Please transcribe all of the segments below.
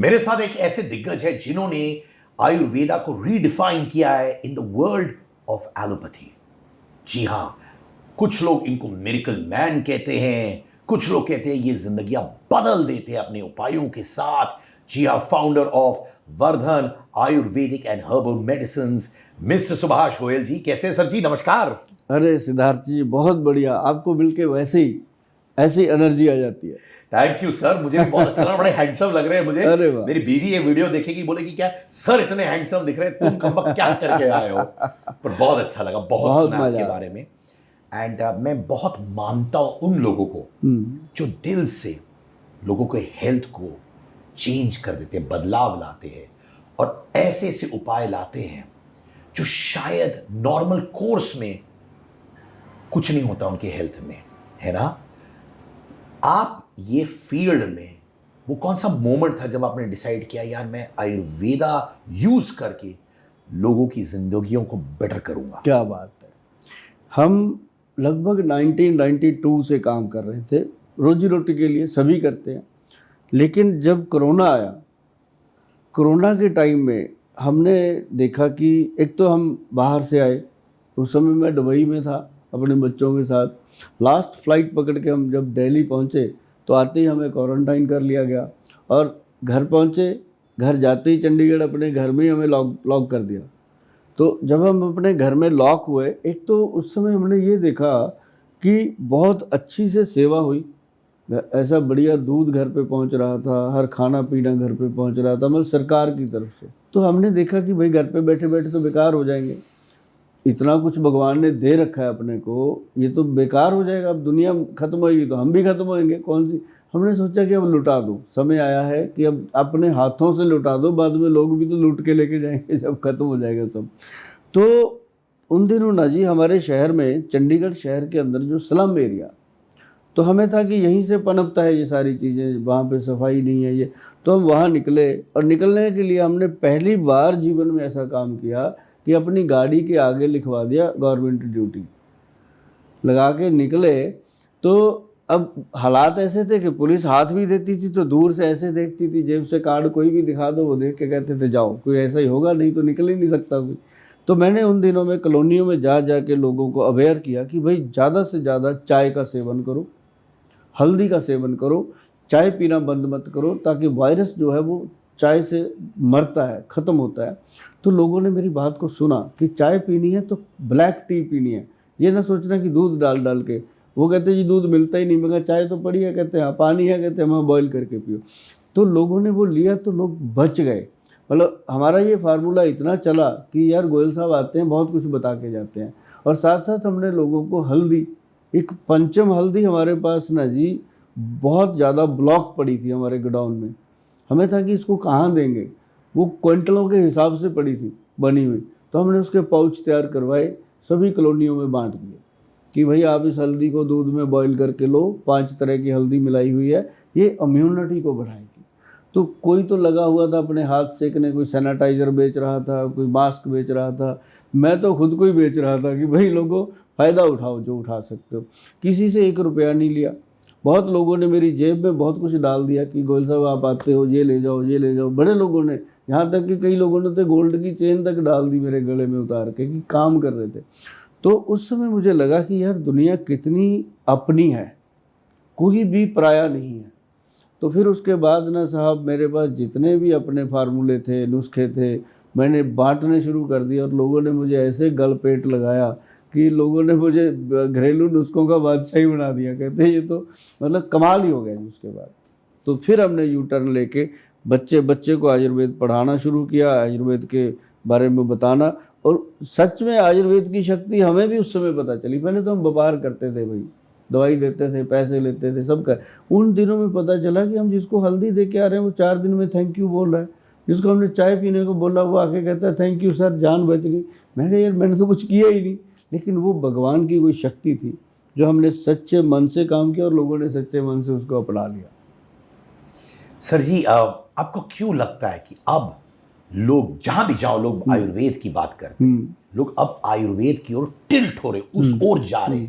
मेरे साथ एक ऐसे दिग्गज है जिन्होंने आयुर्वेदा को रीडिफाइन किया है in the world of allopathy. जी हां, कुछ लोग इनको मिरेकल मैन कहते हैं, कुछ लोग कहते हैं ये जिंदगियां बदल देते हैं अपने उपायों के साथ। जी हां, founder of Vardhan ayurvedic and herbal medicine, mister Subhash Goyal ji. कैसे हैं सर जी? नमस्कार। अरे सिद्धार्थ जी, बहुत बढ़िया। आपको मिलके वैसे ही ऐसी एनर्जी आ जाती है। थैंक यू सर, मुझे भी बहुत अच्छा लगा। बड़े हैंडसम लग रहे हैं मुझे। अरे वाह। मेरी बीवी ये वीडियो देखेगी, बोलेगी क्या सर इतने हैंडसम दिख रहे हैं, तुम कम क्या करके आए हो। पर बहुत अच्छा लगा, बहुत सुना आपके बारे में। एंड मैं बहुत मानता हूं उन लोगों को जो दिल से लोगों के हेल्थ को चेंज कर देते हैं, बदलाव लाते हैं और ऐसे ऐसे उपाय लाते हैं जो शायद नॉर्मल कोर्स में कुछ नहीं होता उनके हेल्थ में, है ना। आप ये फील्ड में वो कौन सा मोमेंट था जब आपने डिसाइड किया यार मैं आयुर्वेदा यूज करके लोगों की जिंदगियों को बेटर करूंगा? क्या बात है। हम लगभग 1992 से काम कर रहे थे, रोजी रोटी के लिए सभी करते हैं। लेकिन जब कोरोना आया, कोरोना के टाइम में हमने देखा कि एक तो हम बाहर से आए, उस समय मैं दुबई में था अपने बच्चों के साथ। लास्ट फ्लाइट पकड़ के हम जब दिल्ली पहुंचे तो आते ही हमें क्वारंटाइन कर लिया गया और घर पहुंचे, घर जाते ही चंडीगढ़ अपने घर में ही हमें लॉक कर दिया। तो जब हम अपने घर में लॉक हुए, एक तो उस समय हमने ये देखा कि बहुत अच्छी से सेवा हुई। ऐसा बढ़िया दूध घर पे पहुंच रहा था, हर खाना पीना घर पे पहुंच रहा था, मतलब सरकार की तरफ से। तो हमने देखा कि भाई घर पे बैठे बैठे तो बेकार हो जाएंगे, इतना कुछ भगवान ने दे रखा है अपने को, ये तो बेकार हो जाएगा। अब दुनिया खत्म होगी तो हम भी खत्म होएंगे, कौन सी। हमने सोचा कि अब लुटा दो, समय आया है कि अब अपने हाथों से लुटा दो, बाद में लोग भी तो लूट के लेके जाएंगे जब खत्म हो जाएगा सब। तो उन दिनों ना जी हमारे शहर में, चंडीगढ़ शहर के अंदर जो स्लम एरिया, तो हमें था कि यहीं से पनपता है ये सारी चीज़ें, वहाँ पे सफाई नहीं है ये। तो हम वहाँ निकले और निकलने के लिए हमने पहली बार जीवन में ऐसा काम किया कि अपनी गाड़ी के आगे लिखवा दिया गवर्नमेंट ड्यूटी, लगा के निकले। तो अब हालात ऐसे थे कि पुलिस हाथ भी देती थी तो दूर से ऐसे देखती थी, जेब से कार्ड कोई भी दिखा दो वो देख के कहते थे जाओ, कोई ऐसा ही होगा, नहीं तो निकल ही नहीं सकता कोई। तो मैंने उन दिनों में कॉलोनियों में जा के लोगों को अवेयर किया कि भाई ज़्यादा से ज़्यादा चाय का सेवन करो, हल्दी का सेवन करो, चाय पीना बंद मत करो, ताकि वायरस जो है वो चाय से मरता है, ख़त्म होता है। तो लोगों ने मेरी बात को सुना कि चाय पीनी है तो ब्लैक टी पीनी है, ये ना सोचना कि दूध डाल के। वो कहते जी दूध मिलता ही नहीं। मैं कहा चाय तो पड़ी है, कहते हैं हाँ। पानी है, कहते हैं हाँ बॉयल करके पियो। तो लोगों ने वो लिया तो लोग बच गए। मतलब हमारा ये फार्मूला इतना चला कि यार गोयल साहब आते हैं, बहुत कुछ बता के जाते हैं। और साथ साथ हमने लोगों को हल्दी, एक पंचम हल्दी हमारे पास ना जी बहुत ज़्यादा ब्लॉक पड़ी थी हमारे गोडाउन में। हमें था कि इसको कहाँ देंगे, वो क्विंटलों के हिसाब से पड़ी थी बनी हुई। तो हमने उसके पाउच तैयार करवाए, सभी कॉलोनियों में बांट दिए कि भाई आप इस हल्दी को दूध में बॉईल करके लो, 5 तरह की हल्दी मिलाई हुई है, ये इम्यूनिटी को बढ़ाएगी। तो कोई तो लगा हुआ था अपने हाथ सेकने, कोई सैनिटाइज़र बेच रहा था, कोई मास्क बेच रहा था, मैं तो खुद को ही बेच रहा था कि भाई लोगों फ़ायदा उठाओ जो उठा सकते हो। किसी से 1 रुपया नहीं लिया। बहुत लोगों ने मेरी जेब में बहुत कुछ डाल दिया कि गोयल साहब आप आते हो, ये ले जाओ, ये ले जाओ। बड़े लोगों ने, यहाँ तक कि कई लोगों ने तो गोल्ड की चेन तक डाल दी मेरे गले में उतार के कि काम कर रहे थे। तो उस समय मुझे लगा कि यार दुनिया कितनी अपनी है, कोई भी पराया नहीं है। तो फिर उसके बाद ना साहब मेरे पास जितने भी अपने फार्मूले थे, नुस्खे थे, मैंने बांटने शुरू कर दिया और लोगों ने मुझे ऐसे गल पेट लगाया कि लोगों ने मुझे घरेलू नुस्खों का बादशाह ही बना दिया। कहते हैं ये तो मतलब कमाल ही हो गया जी। उसके बाद तो फिर हमने यू टर्न लेके बच्चे को आयुर्वेद पढ़ाना शुरू किया, आयुर्वेद के बारे में बताना। और सच में आयुर्वेद की शक्ति हमें भी उस समय पता चली। पहले तो हम व्यापार करते थे भाई, दवाई देते थे, पैसे लेते थे, सब कर। उन दिनों में पता चला कि हम जिसको हल्दी दे के आ रहे हैं वो 4 दिन में थैंक यू बोल रहा है। जिसको हमने चाय पीने को बोला वो आके कहता है थैंक यू सर, जान बच गई। मैंने कहा यार मैंने तो कुछ किया ही नहीं। लेकिन वो भगवान की कोई शक्ति थी जो हमने सच्चे मन से काम किया और लोगों ने सच्चे मन से उसको अपना लिया। सर जी आपको क्यों लगता है कि अब लोग जहां भी जाओ लोग आयुर्वेद की बात करते हैं, लोग अब आयुर्वेद की ओर टिल्ट हो रहे, उस ओर जा रहे?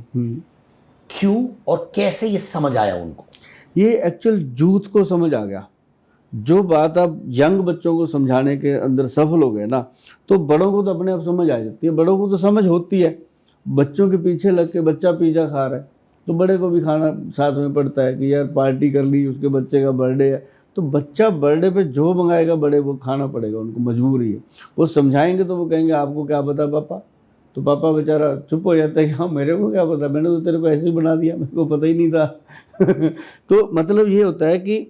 क्यों और कैसे ये समझ आया उनको? ये एक्चुअल जूथ को समझ आ गया जो बात आप यंग बच्चों को समझाने के अंदर सफल हो गए ना, तो बड़ों को तो अपने आप समझ आ जाती है। बड़ों को तो समझ होती है, बच्चों के पीछे लग के बच्चा पिज़्ज़ा खा रहा है तो बड़े को भी खाना साथ में पड़ता है कि यार पार्टी कर ली, उसके बच्चे का बर्थडे है, तो बच्चा बर्थडे पे जो मंगाएगा बड़े वो खाना पड़ेगा, उनको मजबूरी है। वो समझाएंगे तो वो कहेंगे आपको क्या पता पापा, तो पापा बेचारा चुप हो जाता है कि हाँ मेरे को क्या पता, मैंने तो तेरे को ऐसे ही बना दिया, मेरे को पता ही नहीं था। तो मतलब ये होता है कि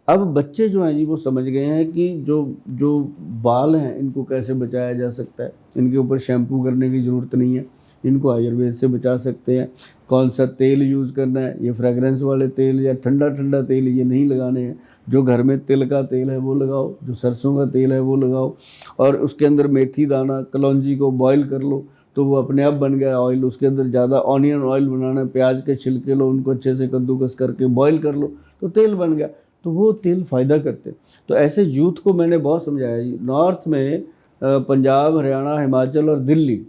अब बच्चे जो हैं जी वो समझ गए हैं कि जो बाल हैं इनको कैसे बचाया जा सकता है, इनके ऊपर शैम्पू करने की ज़रूरत नहीं है, इनको आयुर्वेद से बचा सकते हैं। कौन सा तेल यूज़ करना है, ये फ्रेगरेंस वाले तेल या ठंडा ठंडा तेल ये नहीं लगाने हैं, जो घर में तिल का तेल है वो लगाओ, जो सरसों का तेल है वो लगाओ, और उसके अंदर मेथी दाना कलौंजी को बॉईल कर लो तो वो अपने आप बन गया ऑयल। उसके अंदर ज़्यादा ऑनियन ऑयल बनाना है, प्याज के छिलके लो, उनको अच्छे से कद्दूकस करके बॉईल कर लो तो तेल बन गया, तो वो तेल फ़ायदा करते। तो ऐसे यूथ को मैंने बहुत समझाया जी। नॉर्थ में पंजाब, हरियाणा, हिमाचल और दिल्ली,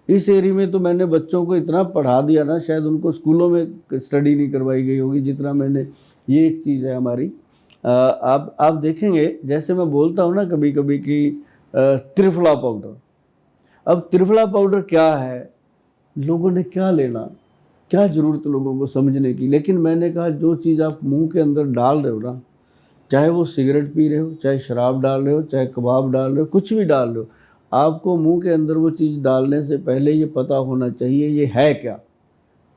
इस एरिया में तो मैंने बच्चों को इतना पढ़ा दिया ना, शायद उनको स्कूलों में स्टडी नहीं करवाई गई होगी जितना मैंने। ये एक चीज़ है हमारी। आप देखेंगे, जैसे मैं बोलता हूँ ना कभी कभी कि त्रिफला पाउडर, अब त्रिफला पाउडर क्या है, लोगों ने क्या लेना, क्या ज़रूरत लोगों को समझने की। लेकिन मैंने कहा जो चीज़ आप मुंह के अंदर डाल रहे हो ना, चाहे वो सिगरेट पी रहे हो, चाहे शराब डाल रहे हो, चाहे कबाब डाल रहे हो, कुछ भी डाल रहे हो, आपको मुंह के अंदर वो चीज़ डालने से पहले ये पता होना चाहिए ये है क्या।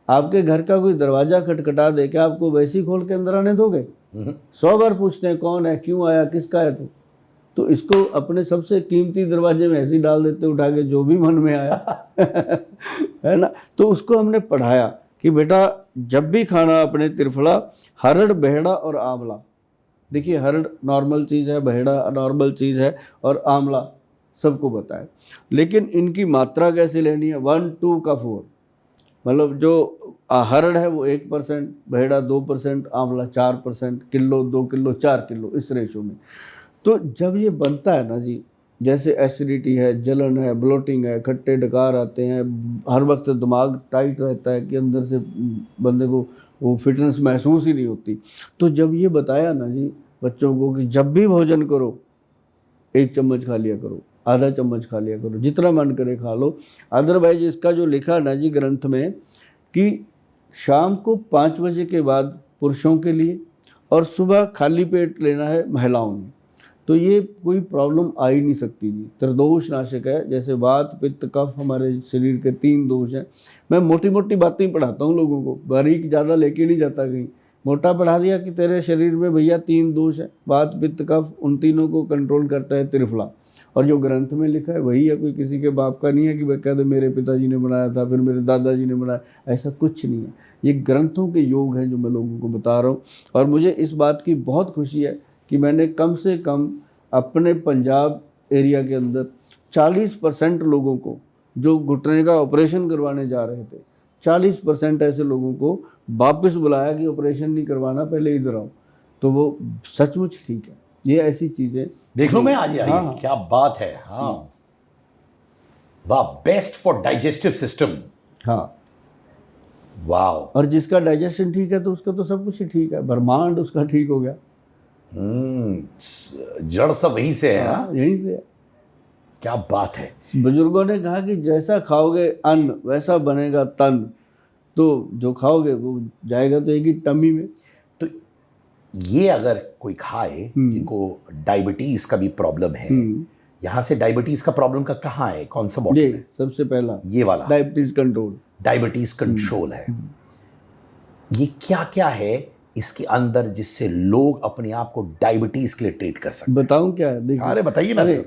आपके घर का कोई दरवाज़ा खटखटा दे, क्या आपको वैसे ही खोल के अंदर आने दोगे? 100 बार पूछते हैं कौन है, क्यों आया, किसका है तू। तो इसको अपने सबसे कीमती दरवाजे में ऐसे ही डाल देते उठा के, जो भी मन में आया। है ना। तो उसको हमने पढ़ाया कि बेटा जब भी खाना अपने त्रिफला, हरड़, बहेड़ा और आंवला। देखिए हरड़ नॉर्मल चीज़ है, बहेड़ा नॉर्मल चीज़ है, और आंवला सबको बताए, लेकिन इनकी मात्रा कैसे लेनी है, 1 2 का 4। मतलब जो हरड़ है वो 1%, बहेड़ा 2%, आंवला 4%, किलो 2 किलो 4 किलो, इस रेशो में। तो जब ये बनता है ना जी, जैसे एसिडिटी है, जलन है, ब्लोटिंग है, खट्टे डकार आते हैं, हर वक्त दिमाग टाइट रहता है कि अंदर से बंदे को वो फिटनेस महसूस ही नहीं होती, तो जब ये बताया ना जी बच्चों को कि जब भी भोजन करो 1 चम्मच खा लिया करो, आधा चम्मच खा लिया करो, जितना मन करे खा लो। अदरवाइज इसका जो लिखा ना जी ग्रंथ में कि शाम को 5 बजे के बाद पुरुषों के लिए और सुबह खाली पेट लेना है महिलाओं ने, तो ये कोई प्रॉब्लम आ ही नहीं सकती जी। त्रिदोष नाशक है, जैसे वात, पित्त, कफ, हमारे शरीर के 3 दोष हैं। मैं मोटी मोटी बातें ही पढ़ाता हूँ लोगों को, बारीक ज़्यादा लेके नहीं जाता कहीं। मोटा पढ़ा दिया कि तेरे शरीर में भैया 3 दोष है, वात, पित्त, कफ, उन तीनों को कंट्रोल करता है त्रिफला। और जो ग्रंथ में लिखा है वही है, कोई किसी के बाप का नहीं है कि वह कहते मेरे पिताजी ने बनाया था, फिर मेरे दादाजी ने बनाया, ऐसा कुछ नहीं है। ये ग्रंथों के योग हैं जो मैं लोगों को बता रहा हूँ। और मुझे इस बात की बहुत खुशी है कि मैंने कम से कम अपने पंजाब एरिया के अंदर 40% लोगों को, जो घुटने का ऑपरेशन करवाने जा रहे थे, 40% ऐसे लोगों को वापस बुलाया कि ऑपरेशन नहीं करवाना, पहले इधर आओ। तो वो सचमुच ठीक है। ये ऐसी चीज़ें देख लो मैं आज आई। हाँ। क्या बात है। हाँ वाह, बेस्ट फॉर डाइजेस्टिव सिस्टम। हाँ वाह। और जिसका डाइजेशन ठीक है तो उसका तो सब कुछ ही ठीक है, ब्रह्मांड उसका ठीक हो गया। जड़ सब वहीं से है। हाँ, यहीं से है। क्या बात है। बुजुर्गों ने कहा कि जैसा खाओगे अन्न वैसा बनेगा तन, तो जो खाओगे वो जाएगा तो एक ही टमी में। तो ये अगर कोई खाए जिनको डायबिटीज का भी प्रॉब्लम है, यहाँ से डायबिटीज का प्रॉब्लम का कहाँ है, कौन सा बॉटल है? सबसे पहला ये वाला डायबिटीज कंट्रोल। डायबिटीज कंट्रोल है। ये क्या क्या है इसके अंदर जिससे लोग अपने आप को डायबिटीज के लिए ट्रीट कर सकते? बताऊं क्या है? देखिए, अरे बताइए ना सर।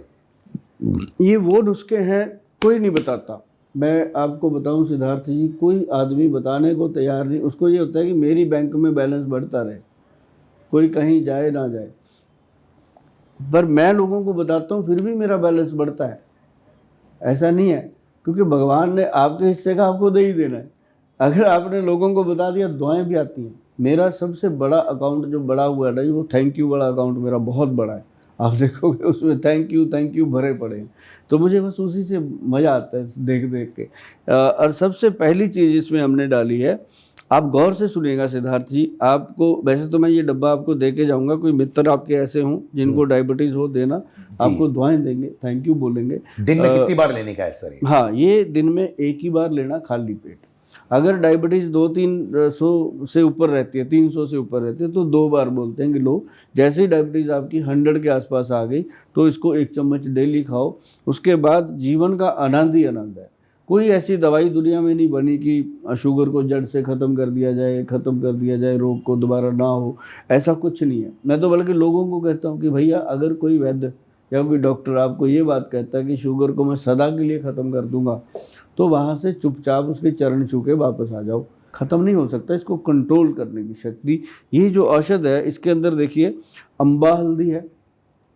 ये वो नुस्खे हैं, कोई नहीं बताता। मैं आपको बताऊं सिद्धार्थ जी, कोई आदमी बताने को तैयार नहीं। उसको ये होता है कि मेरी बैंक में बैलेंस बढ़ता रहे, कोई कहीं जाए ना जाए। पर मैं लोगों को बताता हूँ फिर भी मेरा बैलेंस बढ़ता है। ऐसा नहीं है, क्योंकि भगवान ने आपके हिस्से का आपको दे ही देना है। अगर आपने लोगों को बता दिया, दुआएं भी आती हैं। मेरा सबसे बड़ा अकाउंट जो बड़ा हुआ है ना, वो थैंक यू वाला अकाउंट मेरा बहुत बड़ा है। आप देखोगे उसमें थैंक यू भरे पड़े हैं। तो मुझे बस उसी से मज़ा आता है देख देख के। और सबसे पहली चीज़ इसमें हमने डाली है आप गौर से सुनिएगा सिद्धार्थ जी, आपको वैसे तो मैं ये डब्बा आपको दे के जाऊंगा, कोई मित्र आपके ऐसे हों जिनको डायबिटीज हो, देना, आपको दुआएं देंगे, थैंक यू बोलेंगे। दिन में कितनी बार लेने का है सर? हाँ, ये दिन में एक ही बार लेना, खाली पेट। अगर डायबिटीज 200-300 से ऊपर रहती है, 300 से ऊपर रहती है, तो 2 बार बोलते हैं कि लो, जैसे ही डायबिटीज आपकी 100 के आसपास आ गई तो इसको 1 चम्मच डेली खाओ। उसके बाद जीवन का आनंद ही आनंद है। कोई ऐसी दवाई दुनिया में नहीं बनी कि शुगर को जड़ से ख़त्म कर दिया जाए, रोग को दोबारा ना हो, ऐसा कुछ नहीं है। मैं तो बल्कि लोगों को कहता हूँ कि भैया, अगर कोई वैद्य या कोई डॉक्टर आपको ये बात कहता है कि शुगर को मैं सदा के लिए ख़त्म कर दूंगा, तो वहाँ से चुपचाप उसके चरण छू के वापस आ जाओ। ख़त्म नहीं हो सकता, इसको कंट्रोल करने की शक्ति, ये जो औषध है इसके अंदर देखिए, अम्बा हल्दी है,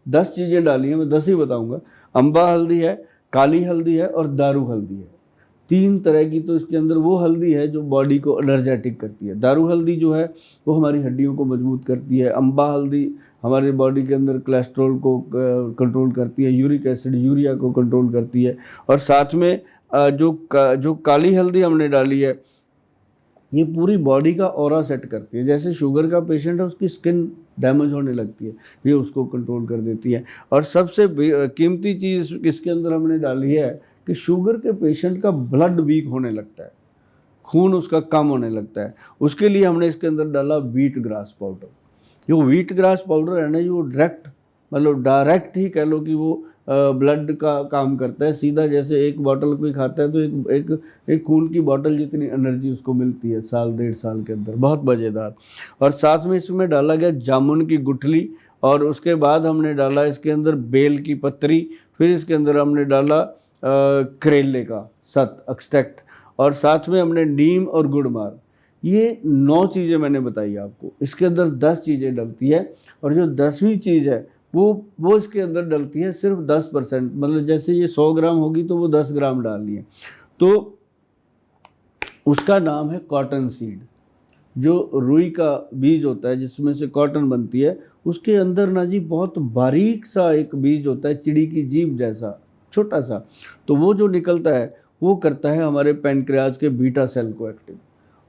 10 चीज़ें डाली हैं, मैं 10 ही बताऊँगा। अम्बा हल्दी है, काली हल्दी है और दारू हल्दी है, 3 तरह की। तो इसके अंदर वो हल्दी है जो बॉडी को एनर्जेटिक करती है। दारू हल्दी जो है वो हमारी हड्डियों को मजबूत करती है। अम्बा हल्दी हमारे बॉडी के अंदर कोलेस्ट्रॉल को कंट्रोल करती है, यूरिक एसिड, यूरिया को कंट्रोल करती है। और साथ में जो काली हल्दी हमने डाली है, ये पूरी बॉडी का ऑरा सेट करती है। जैसे शुगर का पेशेंट है, उसकी स्किन डैमेज होने लगती है, ये उसको कंट्रोल कर देती है। और सबसे कीमती चीज़ इसके अंदर हमने डाली है कि शुगर के पेशेंट का ब्लड वीक होने लगता है, खून उसका कम होने लगता है। उसके लिए हमने इसके अंदर डाला व्हीट ग्रास पाउडर। जो व्हीट ग्रास पाउडर है ना, जो डायरेक्ट ही कह लो कि वो ब्लड का काम करता है सीधा। जैसे एक बॉटल कोई खाता है तो एक खून की बॉटल जितनी एनर्जी उसको मिलती है 1.5 साल के अंदर, बहुत मज़ेदार। और साथ में इसमें डाला गया जामुन की गुठली, और उसके बाद हमने डाला इसके अंदर बेल की पत्री, फिर इसके अंदर हमने डाला करेले का सत एक्सट्रैक्ट, और साथ में हमने नीम और गुड़मार। ये 9 चीज़ें मैंने बताई आपको। इसके अंदर 10 चीज़ें डलती है, और जो 10वीं चीज़ है वो इसके अंदर डलती है सिर्फ 10%। मतलब जैसे ये 100 ग्राम होगी तो वो 10 ग्राम डालनी है। तो उसका नाम है कॉटन सीड। जो रुई का बीज होता है जिसमें से कॉटन बनती है, उसके अंदर ना जी बहुत बारीक सा एक बीज होता है, चिड़ी की जीभ जैसा छोटा सा। तो वो जो निकलता है वो करता है हमारे पैनक्रियाज के बीटा सेल को एक्टिव।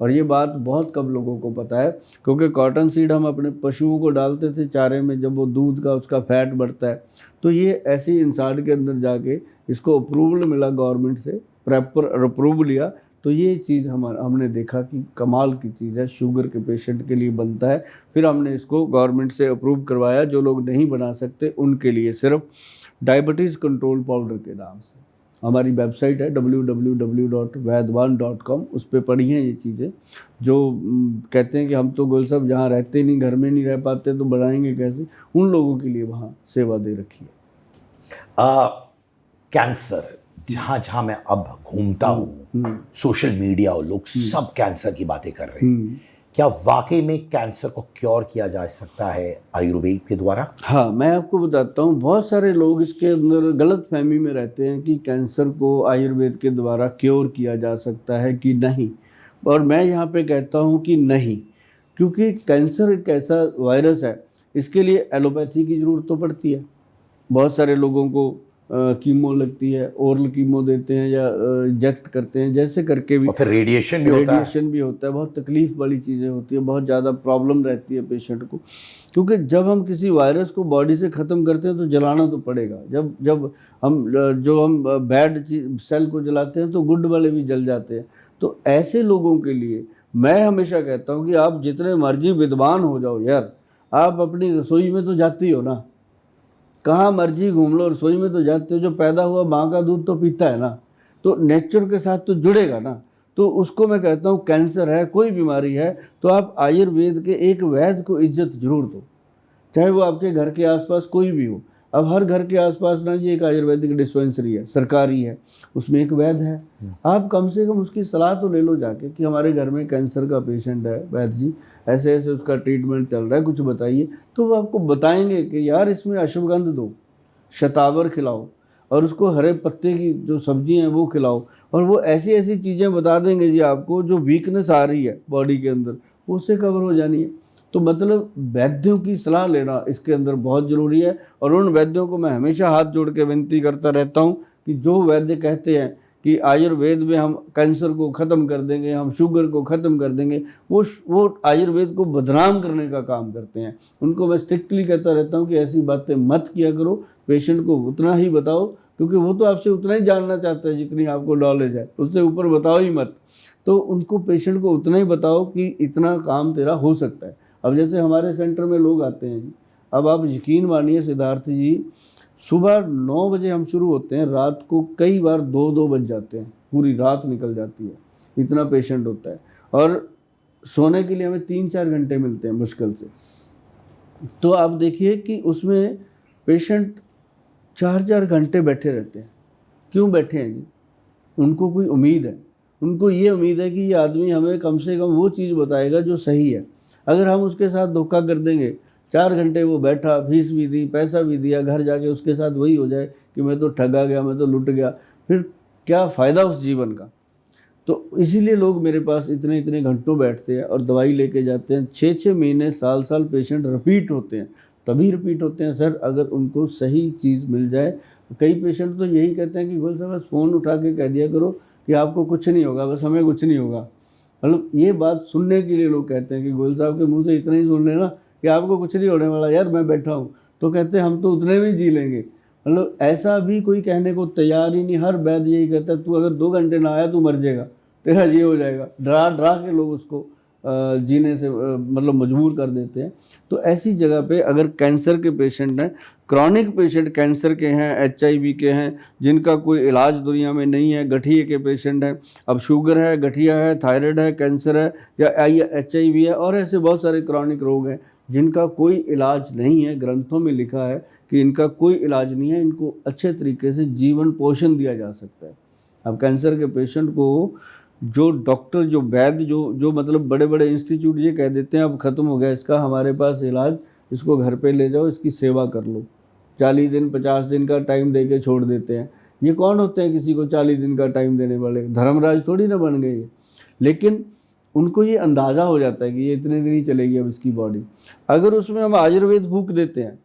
और ये बात बहुत कम लोगों को पता है, क्योंकि कॉटन सीड हम अपने पशुओं को डालते थे चारे में, जब वो दूध का उसका फैट बढ़ता है। तो ये ऐसे इंसान के अंदर जाके इसको अप्रूवल मिला गवर्नमेंट से, प्रॉपर अप्रूवल लिया, तो ये चीज़ हमने देखा कि कमाल की चीज़ है, शुगर के पेशेंट के लिए बनता है। फिर हमने इसको गवर्नमेंट से अप्रूव करवाया। जो लोग नहीं बना सकते उनके लिए सिर्फ डायबिटीज़ कंट्रोल पाउडर के नाम से हमारी वेबसाइट है www.vaidwan.com, उस पर पढ़ी हैं ये चीज़ें। जो कहते हैं कि हम तो गोल साहब जहाँ रहते नहीं, घर में नहीं रह पाते, तो बनाएंगे कैसे, उन लोगों के लिए वहाँ सेवा दे रखी है। कैंसर, जहाँ जहाँ मैं अब घूमता हूँ, सोशल मीडिया और लोग सब कैंसर की बातें कर रहे हैं। क्या वाकई में कैंसर को क्योर किया जा सकता है आयुर्वेद के द्वारा? हाँ, मैं आपको बताता हूँ, बहुत सारे लोग इसके अंदर गलत फहमी में रहते हैं कि कैंसर को आयुर्वेद के द्वारा क्योर किया जा सकता है कि नहीं। और मैं यहाँ पे कहता हूँ कि नहीं, क्योंकि कैंसर एक ऐसा वायरस है, इसके लिए एलोपैथी की ज़रूरत तो पड़ती है। बहुत सारे लोगों को कीमो लगती है, ओरल कीमो देते हैं या इंजेक्ट करते हैं, जैसे करके भी। और फिर रेडिएशन भी होता है। बहुत तकलीफ वाली चीज़ें होती है, बहुत ज़्यादा प्रॉब्लम रहती है पेशेंट को, क्योंकि जब हम किसी वायरस को बॉडी से ख़त्म करते हैं तो जलाना तो पड़ेगा। जब हम बैड सेल को जलाते हैं तो गुड वाले भी जल जाते हैं। तो ऐसे लोगों के लिए मैं हमेशा कहता हूँ कि आप जितने मर्जी विद्वान हो जाओ यार, आप अपनी रसोई में तो जाती हो ना, कहाँ मर्जी घूम लो, रसोई में तो जाते हो। जो पैदा हुआ माँ का दूध तो पीता है ना, तो नेचर के साथ तो जुड़ेगा ना। तो उसको मैं कहता हूँ, कैंसर है, कोई बीमारी है, तो आप आयुर्वेद के एक वैद्य को इज्जत जरूर दो, चाहे वो आपके घर के आसपास कोई भी हो। अब हर घर के आसपास ना जी एक आयुर्वेदिक डिस्पेंसरी है, सरकारी है, उसमें एक वैद्य है। आप कम से कम उसकी सलाह तो ले लो जाके कि हमारे घर में कैंसर का पेशेंट है वैद्य जी, ऐसे ऐसे उसका ट्रीटमेंट चल रहा है, कुछ बताइए। तो वो आपको बताएंगे कि यार इसमें अश्वगंध दो, शतावर खिलाओ, और उसको हरे पत्ते की जो सब्जी हैं वो खिलाओ। और वो ऐसी ऐसी चीज़ें बता देंगे जी आपको, जो वीकनेस आ रही है बॉडी के अंदर, वो उससे कवर हो जानी है। तो मतलब वैद्यों की सलाह लेना इसके अंदर बहुत ज़रूरी है। और उन वैद्यों को मैं हमेशा हाथ जोड़ के विनती करता रहता हूँ कि जो वैद्य कहते हैं कि आयुर्वेद में हम कैंसर को ख़त्म कर देंगे, हम शुगर को ख़त्म कर देंगे, वो आयुर्वेद को बदनाम करने का काम करते हैं। उनको मैं स्ट्रिक्टली कहता रहता हूँ कि ऐसी बातें मत किया करो, पेशेंट को उतना ही बताओ, क्योंकि वो तो आपसे उतना ही जानना चाहता है जितनी आपको नॉलेज है, उससे ऊपर बताओ ही मत। तो उनको पेशेंट को उतना ही बताओ कि इतना काम तेरा हो सकता है। अब जैसे हमारे सेंटर में लोग आते हैं, अब आप यकीन मानिए सिद्धार्थ जी, सुबह 9 बजे हम शुरू होते हैं, रात को कई बार 2-2 बज जाते हैं, पूरी रात निकल जाती है, इतना पेशेंट होता है। और सोने के लिए हमें 3-4 घंटे मिलते हैं मुश्किल से। तो आप देखिए कि उसमें पेशेंट 4-4 घंटे बैठे रहते हैं। क्यों बैठे हैं जी? उनको कोई उम्मीद है, उनको ये उम्मीद है कि ये आदमी हमें कम से कम वो चीज़ बताएगा जो सही है। अगर हम उसके साथ धोखा कर देंगे, 4 घंटे वो बैठा, फीस भी दी, पैसा भी दिया, घर जाके उसके साथ वही हो जाए कि मैं तो ठगा गया, मैं तो लुट गया, फिर क्या फ़ायदा उस जीवन का। तो इसीलिए लोग मेरे पास इतने इतने घंटों बैठते हैं और दवाई लेके जाते हैं। 6-6 महीने, साल पेशेंट रिपीट होते हैं। तभी रिपीट होते हैं सर अगर उनको सही चीज़ मिल जाए। कई पेशेंट तो यही कहते हैं कि गोयल साहब बस फ़ोन उठा के कह दिया करो कि आपको कुछ नहीं होगा, बस हमें कुछ नहीं होगा। मतलब ये बात सुनने के लिए लोग कहते हैं कि गोयल साहब के मुंह से इतना ही सुन लेना कि आपको कुछ नहीं होने वाला, यार मैं बैठा हूँ, तो कहते हैं हम तो उतने में जी लेंगे। मतलब ऐसा भी कोई कहने को तैयार ही नहीं। हर वैद्य यही कहता है, तू अगर 2 घंटे ना आया तू मर जाएगा, तेरा ये हो जाएगा। डरा के लोग उसको जीने से मतलब मजबूर कर देते हैं। तो ऐसी जगह पे अगर कैंसर के पेशेंट हैं, क्रॉनिक पेशेंट कैंसर के हैं, HIV के हैं, जिनका कोई इलाज दुनिया में नहीं है, गठिए के पेशेंट हैं, अब शुगर है, गठिया है, थायराइड है, कैंसर है या HIV है, और ऐसे बहुत सारे क्रॉनिक रोग हैं जिनका कोई इलाज नहीं है। ग्रंथों में लिखा है कि इनका कोई इलाज नहीं है, इनको अच्छे तरीके से जीवन पोषण दिया जा सकता है। अब कैंसर के पेशेंट को जो डॉक्टर, जो वैद्य, जो मतलब बड़े बड़े इंस्टीट्यूट ये कह देते हैं अब ख़त्म हो गया इसका, हमारे पास इलाज, इसको घर पे ले जाओ, इसकी सेवा कर लो, 40 दिन 50 दिन का टाइम दे के छोड़ देते हैं। ये कौन होते हैं किसी को 40 दिन का टाइम देने वाले? धर्मराज थोड़ी ना बन गए ये। लेकिन उनको ये अंदाज़ा हो जाता है कि ये इतने दिन ही चलेगी अब इसकी बॉडी। अगर उसमें हम आयुर्वेद फूंक देते हैं,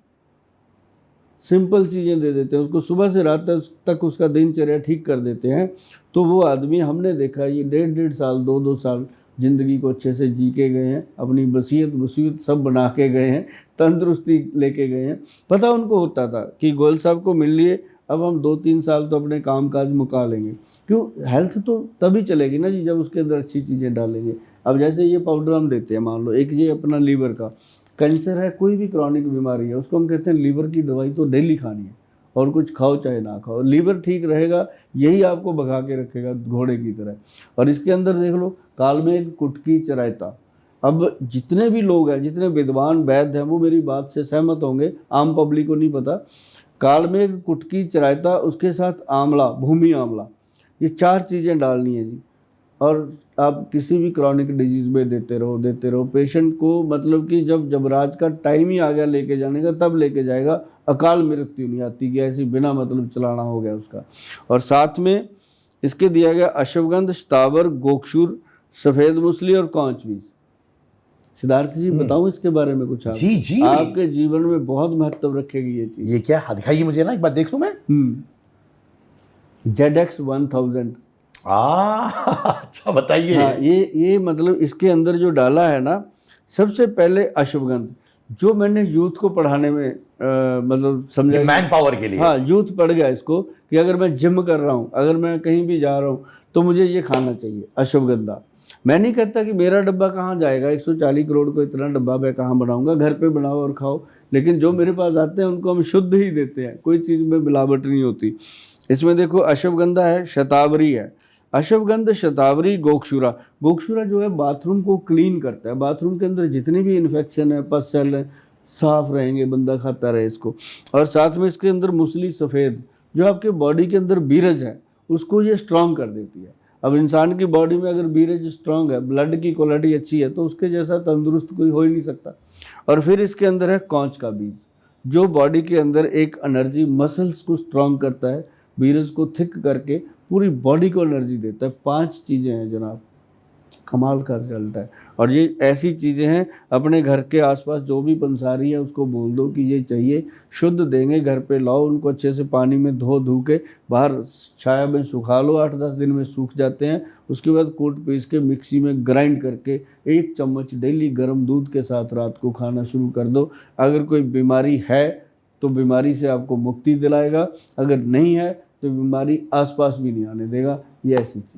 सिंपल चीज़ें दे देते हैं उसको, सुबह से रात तक उसका दिनचर्या ठीक कर देते हैं, तो वो आदमी, हमने देखा ये 1.5 साल 2-2 साल ज़िंदगी को अच्छे से जी के गए हैं, अपनी वसीयत सब बना के गए हैं, तंदुरुस्ती लेके गए हैं। पता उनको होता था कि गोयल साहब को मिल लिए, अब हम 2-3 साल तो अपने काम काज मुका लेंगे। क्यों? हेल्थ तो तभी चलेगी ना जी जब उसके अंदर अच्छी चीज़ें डालेंगे। अब जैसे ये पाउडर हम देते हैं, मान लो एक ये अपना लीवर का कैंसर है, कोई भी क्रॉनिक बीमारी है, उसको हम कहते हैं लीवर की दवाई तो डेली खानी है, और कुछ खाओ चाहे ना खाओ, लीवर ठीक रहेगा, यही आपको भगा के रखेगा घोड़े की तरह। और इसके अंदर देख लो, कालमेघ, कुटकी, चरायता। अब जितने भी लोग हैं, जितने विद्वान वैद्य हैं, वो मेरी बात से सहमत होंगे, आम पब्लिक को नहीं पता। कालमेघ, कुटकी, चरायता, उसके साथ आंवला, भूमि आंवला, ये 4 चीज़ें डालनी है जी। और आप किसी भी क्रॉनिक डिजीज़ में देते रहो पेशेंट को, मतलब कि जब जबराज का टाइम ही आ गया लेके जाने का, तब लेके जाएगा। अकाल मृत्यु नहीं आती कि ऐसी बिना मतलब चलाना हो गया उसका। और साथ में इसके दिया गया अश्वगंध, शतावर, गोक्षूर, सफ़ेद मूसली और कौंच बीज। सिद्धार्थ जी बताऊं इसके बारे में कुछ? आप जी आपके जीवन में बहुत महत्व रखेगी ये चीज़। ये क्या? दिखाइए मुझे ना, एक बार देख लूं मैं। ZX 1000। अच्छा बताइए। हाँ, ये मतलब इसके अंदर जो डाला है ना, सबसे पहले अश्वगंध, जो मैंने यूथ को पढ़ाने में मतलब समझा, मैन पावर के लिए। हाँ, यूथ पढ़ गया इसको कि अगर मैं जिम कर रहा हूँ, अगर मैं कहीं भी जा रहा हूँ, तो मुझे ये खाना चाहिए, अश्वगंधा। मैं नहीं कहता कि मेरा डब्बा कहाँ जाएगा, 140 करोड़ को इतना डब्बा मैं कहाँ बनाऊंगा, घर पे बनाओ और खाओ। लेकिन जो मेरे पास आते हैं उनको हम शुद्ध ही देते हैं, कोई चीज़ में मिलावट नहीं होती। इसमें देखो अश्वगंधा है, शतावरी है, अश्वगंध, शतावरी, गोक्षूरा। गोक्षूरा जो है बाथरूम को क्लीन करता है, बाथरूम के अंदर जितनी भी इन्फेक्शन है, पस सेल है, साफ रहेंगे, बंदा खाता रहे इसको। और साथ में इसके अंदर मूसली सफ़ेद, जो आपके बॉडी के अंदर बीरज है उसको ये स्ट्रॉन्ग कर देती है। अब इंसान की बॉडी में अगर बीरज स्ट्रॉन्ग है, ब्लड की क्वालिटी अच्छी है, तो उसके जैसा तंदुरुस्त कोई हो ही नहीं सकता। और फिर इसके अंदर है कौंच का बीज, जो बॉडी के अंदर एक एनर्जी, मसल्स को स्ट्रॉन्ग करता है, बीरज को थिक करके पूरी बॉडी को एनर्जी देता है। 5 चीज़ें हैं जनाब। कमाल का चलता है। और ये ऐसी चीज़ें हैं, अपने घर के आसपास जो भी पंसारी है उसको बोल दो कि ये चाहिए, शुद्ध देंगे, घर पे लाओ, उनको अच्छे से पानी में धो के बाहर छाया में सुखा लो, 8-10 दिन में सूख जाते हैं। उसके बाद कूट पीस के मिक्सी में ग्राइंड करके 1 चम्मच डेली गर्म दूध के साथ रात को खाना शुरू कर दो। अगर कोई बीमारी है तो बीमारी से आपको मुक्ति दिलाएगा, अगर नहीं है तो बीमारी आसपास भी नहीं आने देगा। ये ऐसी चीज़।